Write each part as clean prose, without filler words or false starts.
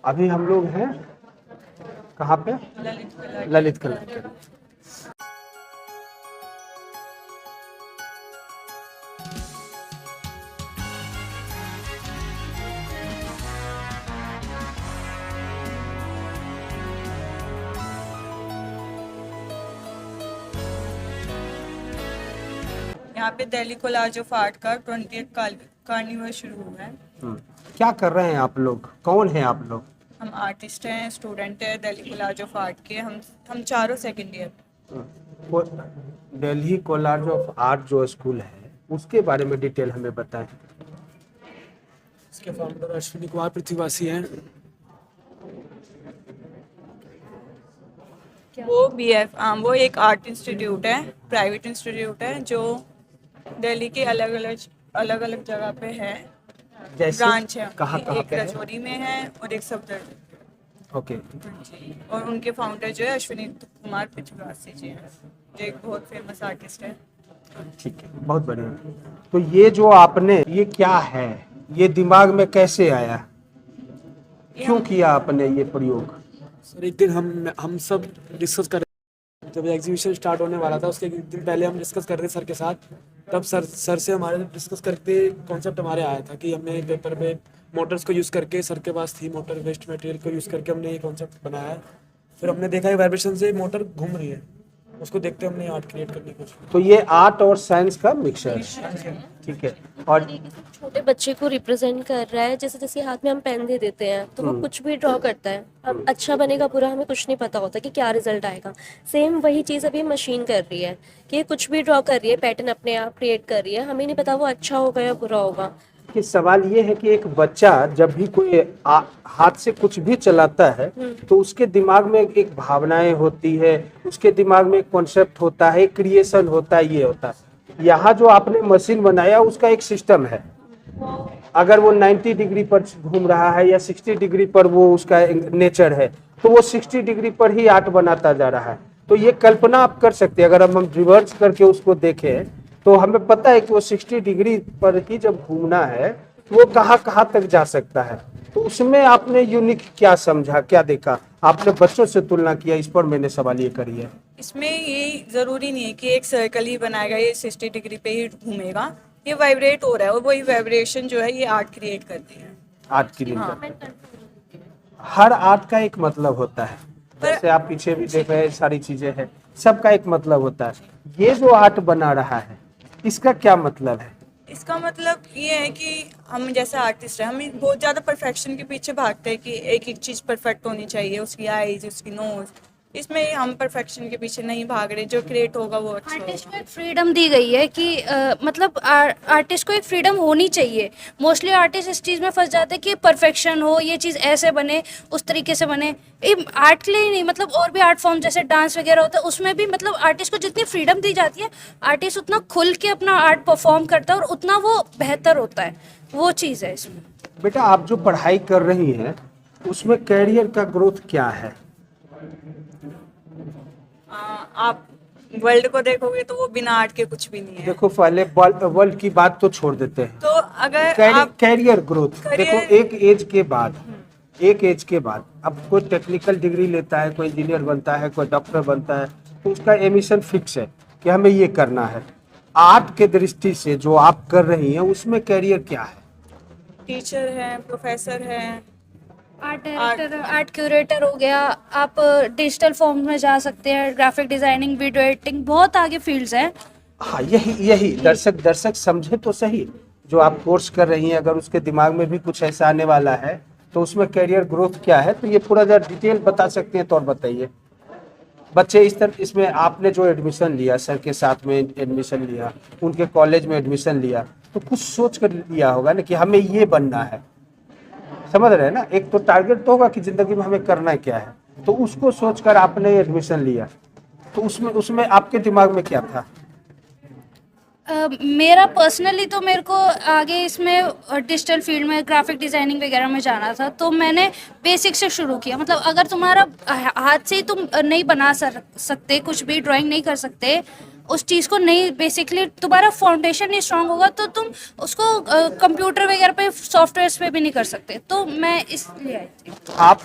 अभी हम लोग हैं कहाँ पे? ललित कला। यहाँ पे दिल्ली कोलाज ऑफ आर्ट का 20th कार्निवल शुरू हुआ है। क्या कर रहे हैं आप लोग? कौन है आप लोग? हम आर्टिस्ट हैं, स्टूडेंट हैं दिल्ली कोलाज ऑफ आर्ट के। हम चारों सेकंड ईयर। वो दिल्ली कॉलेज ऑफ आर्ट जो स्कूल है उसके बारे में डिटेल हमें बताएं। इसके फाउंडर अश्विनी कुमार पृथ्वीवासी हैं। वो एक आर्ट इंस्टीट्यूट है, प्राइवेट इंस्टीट्यूट है जो दिल्ली के अलग अलग जगह पे है। जैसे ब्रांच है, कहाँ एक पे है? रजौरी में है और एक सफदर। ओके। और उनके फाउंडर जो है अश्विनी कुमार पृथ्वीवासी जी हैं, जो एक बहुत फेमस आर्टिस्ट है। ठीक है, बहुत बढ़िया। तो ये जो आपने, ये क्या है? ये दिमाग में कैसे आया? क्यों किया आपने ये प्रयोग? सर एक दिन हम सब डिस्कस कर रहे थे, जब एग्जीबिशन स्टार्ट होने वाला था उसके एक दिन पहले हम डिस्कस कर रहे थे सर के साथ। तब सर से हमारे डिस्कस करते कॉन्सेप्ट हमारे आया था कि हमने पेपर पे मोटर्स को यूज़ करके, सर के पास थी मोटर वेस्ट मटेरियल को यूज़ करके हमने ये कॉन्सेप्ट बनाया है। फिर हमने देखा है वाइब्रेशन से मोटर घूम रही है, उसको देखते हमने आर्ट क्रिएट करने की कोशिश। तो ये आर्ट और साइंस का मिक्सचर है, ठीक है। और छोटे बच्चे को रिप्रेजेंट कर रहा है, जैसे जैसे हाथ में हम पेन दे देते हैं तो वो कुछ भी ड्रॉ करता है। अब अच्छा बनेगा बुरा हमें कुछ नहीं पता होता कि क्या रिजल्ट आएगा। सेम वही चीज़ अभी मशीन कर रही है कि कुछ भी ड्रॉ कर रही है, पैटर्न अपने आप क्रिएट कर रही है, हमें नहीं पता वो अच्छा होगा या बुरा होगा। कि सवाल ये है कि एक बच्चा जब भी कोई हाथ से कुछ भी चलाता है तो उसके दिमाग में एक भावनाएं होती है, उसके दिमाग में एक कॉन्सेप्ट होता है, एक क्रिएशन होता है, ये होता है। यहाँ जो आपने मशीन बनाया उसका एक सिस्टम है। अगर वो 90 डिग्री पर घूम रहा है या 60 डिग्री पर वो उसका नेचर है तो वो 60 डिग्री पर ही आर्ट बनाता जा रहा है। तो ये कल्पना आप कर सकते हैं, अगर हम रिवर्स करके उसको देखें तो हमें पता है कि वो 60 डिग्री पर ही जब घूमना है तो वो कहाँ कहाँ तक जा सकता है। तो उसमें आपने यूनिक क्या समझा, क्या देखा? आपने बच्चों से तुलना किया, इस पर मैंने सवाल ये करी है। इसमें ये जरूरी नहीं है कि एक सर्कल ही बनाएगा, ये 60 डिग्री पे ही घूमेगा। ये वाइब्रेट हो रहा है और वही वाइब्रेशन जो है ये आर्ट क्रिएट करती है। आर्ट की हर आर्ट का एक मतलब होता है, जैसे आप पीछे भी देख रहे हैं सारी चीजें हैं, सबका एक मतलब होता है। ये जो आर्ट बना रहा है इसका क्या मतलब है? इसका मतलब ये है कि हम जैसे आर्टिस्ट हैं, हम बहुत ज्यादा परफेक्शन के पीछे भागते हैं कि एक एक चीज परफेक्ट होनी चाहिए, उसकी आईज, उसकी नोज। इसमें हम परफेक्शन के पीछे नहीं भाग रहे, जो क्रिएट होगा वो अच्छा आर्टिस्ट को होगा। एक फ्रीडम दी गई है कि मतलब आर्टिस्ट को एक फ्रीडम होनी चाहिए। मोस्टली आर्टिस्ट इस चीज़ में फंस जाते हैं कि परफेक्शन हो, ये चीज़ ऐसे बने, उस तरीके से बने। आर्ट के लिए ही नहीं, मतलब और भी आर्ट फॉर्म जैसे डांस वगैरह होता है उसमें भी मतलब आर्टिस्ट को जितनी फ्रीडम दी जाती है, आर्टिस्ट उतना खुल के अपना आर्ट परफॉर्म करता है और उतना वो बेहतर होता है। वो चीज़ है इसमें। बेटा आप जो पढ़ाई कर रही हैं उसमें कैरियर का ग्रोथ क्या है? आप वर्ल्ड को देखोगे तो वो बिना आर्ट के कुछ भी नहीं है। देखो पहले वर्ल्ड की बात तो छोड़ देते हैं, तो अगर आप कैरियर ग्रोथ देखो। career- एक एज के बाद अब कोई टेक्निकल डिग्री लेता है, कोई इंजीनियर बनता है, कोई डॉक्टर बनता है, तो उसका एमिशन फिक्स है कि हमें ये करना है। आर्ट के दृष्टि से जो आप कर रही हैं उसमें कैरियर क्या है? टीचर है, प्रोफेसर है, आर्ट डायरेक्टर, आर्ट क्यूरेटर हो गया, आप डिजिटल फॉर्म में जा सकते हैं, ग्राफिक डिजाइनिंग, वीडियो एडिटिंग, बहुत आगे फील्ड्स हैं। हाँ, यही दर्शक समझे तो सही। जो आप कोर्स कर रही हैं अगर उसके दिमाग में भी कुछ ऐसा आने वाला है तो उसमें कैरियर ग्रोथ क्या है, तो ये पूरा जरा डिटेल बता सकते हैं तो और बताइए। बच्चे इसमें आपने जो एडमिशन लिया, सर के साथ में एडमिशन लिया, उनके कॉलेज में एडमिशन लिया, तो कुछ सोच कर लिया होगा ना कि हमें ये बनना है। समझ रहे हैं ना? एक तो टारगेट तो होगा कि जिंदगी में हमें करना क्या है, तो उसको सोचकर आपने एडमिशन लिया। तो उसमें आपके दिमाग में क्या था? मेरा पर्सनली तो मेरे को आगे इसमें डिजिटल फील्ड में ग्राफिक डिज़ाइनिंग वगैरह में जाना था, तो मैंने बेसिक से शुरू किया। मतलब अगर तुम्हारा हाथ से ही तुम नहीं बना सकते, कुछ भी ड्राइंग नहीं कर सकते, उस चीज़ को नहीं, बेसिकली तुम्हारा फाउंडेशन नहीं स्ट्रांग होगा तो तुम उसको कंप्यूटर वगैरह पे, सॉफ्टवेयर पे भी नहीं कर सकते। तो मैं इसलिए आई थी। आप?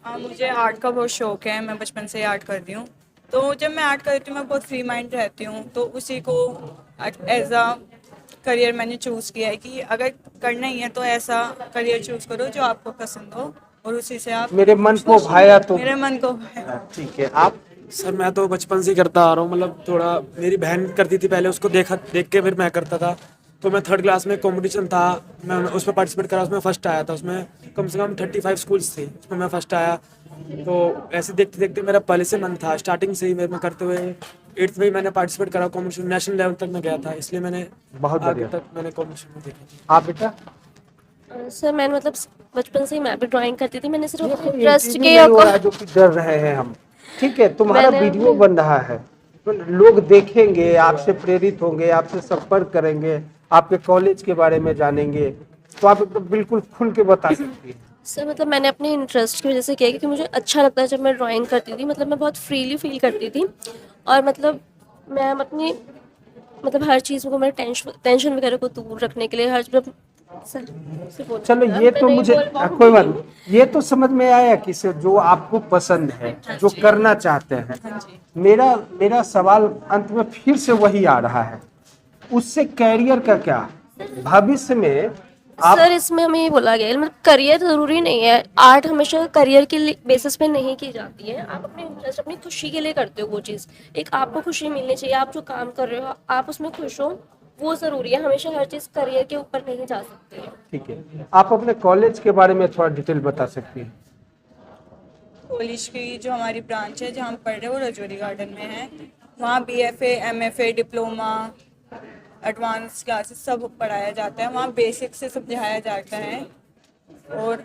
मुझे आर्ट का बहुत शौक है, मैं बचपन से ही आर्ट करती हूँ। तो जब मैं आर्ट करती हूँ मैं बहुत फ्री माइंड रहती हूँ, तो उसी को एज अ करियर मैंने चूज़ किया है कि अगर करना ही है तो ऐसा करियर चूज़ करो जो आपको पसंद हो और उसी से आप मेरे मन को भाया तो मेरे मन को भाया। ठीक है। आप? सर मैं तो बचपन से ही करता आ रहा हूँ, मतलब थोड़ा मेरी बहन करती थी पहले, उसको देख के फिर मैं करता था। तो मैं 3rd क्लास में कंपटीशन था, मैं उसमें पार्टिसिपेट करा, उसमें फर्स्ट आया था। उसमें कम से कम 35 स्कूल्स थे, उसमें मैं फर्स्ट आया। तो ऐसे देखते देखते मेरा पहले से मन था, स्टार्टिंग से ही मैं करते हुए 8th में ही मैंने पार्टिसिपेट करा कॉम्पिटिशन, नेशनल लेवल तक मैं गया था, इसलिए मैंने बहुत आगे बढ़िया। तक मैंने कॉम्पिटिशन में देखा। आप बेटा? सर मैंने मतलब बचपन से ही मैं भी ड्राइंग करती थी, मैंने सिर्फ ये अपने कोई इंटरेस्ट इंटरव्यू के नहीं हो रहा है जो कि डर रहे हैं हम। ठीक है, तुम्हारा मैंने वीडियो अपने- बन रहा है, तो लोग देखेंगे, आपसे प्रेरित होंगे, आपसे संपर्क करेंगे, आपके कॉलेज के बारे में जानेंगे, तो आप एकदम बिल्कुल खुल के बता सकती हैं। सर मतलब मैंने अपने इंटरेस्ट की वजह से किया क्योंकि मुझे अच्छा लगता है जब मैं ड्राइंग करती थी, मतलब मैं बहुत फ्रीली फील करती थी। और मतलब मैं अपनी मतलब हर चीज़ को, मेरे टेंशन वगैरह को दूर रखने के लिए हर सर से बोल- चलो, ये मैं तो नहीं मुझे बोल पाऊंगी। कोई बात नहीं, ये तो समझ में आया कि से जो आपको पसंद है, जो करना चाहते हैं। मेरा सवाल अंत में फिर से वही आ रहा है, उससे कैरियर का क्या भविष्य में आप? सर इसमें हमें ये बोला गया है मतलब करियर ज़रूरी नहीं है, आर्ट हमेशा करियर के बेसिस पे नहीं की जाती है। आप अपने इंटरेस्ट, अपनी खुशी के लिए करते हो वो चीज़, एक आपको खुशी मिलनी चाहिए, आप जो काम कर रहे हो आप उसमें खुश हो, वो ज़रूरी है। हमेशा हर चीज़ करियर के ऊपर नहीं जा सकती है। ठीक है, आप अपने कॉलेज के बारे में थोड़ा डिटेल बता सकती हैं? कॉलेज की जो हमारी ब्रांच है जहाँ हम पढ़ रहे हैं वो रजौरी गार्डन में है। वहाँ BFA, MFA, diploma, advance classes सब पढ़ाया जाता है। वहाँ बेसिक से समझाया जाता है और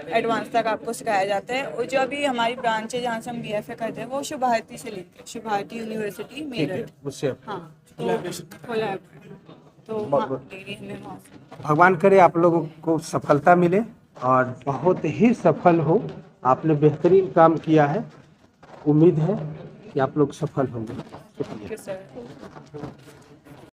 एडवांस तक आपको सिखाया जाता है। और जो अभी हमारी ब्रांच है जहाँ से हम BFA करते हैं वो शिव भारती से लेते हैं, शिव भारती यूनिवर्सिटी ठीक है, मेरठ। उससे हाँ, तो बहुत- वहाँ डिग्री हमें वहाँ से। भगवान करे आप लोगों को सफलता मिले और बहुत ही सफल हो। आपने बेहतरीन काम किया है, उम्मीद है कि आप लोग सफल होंगे। शुक्रिया। सर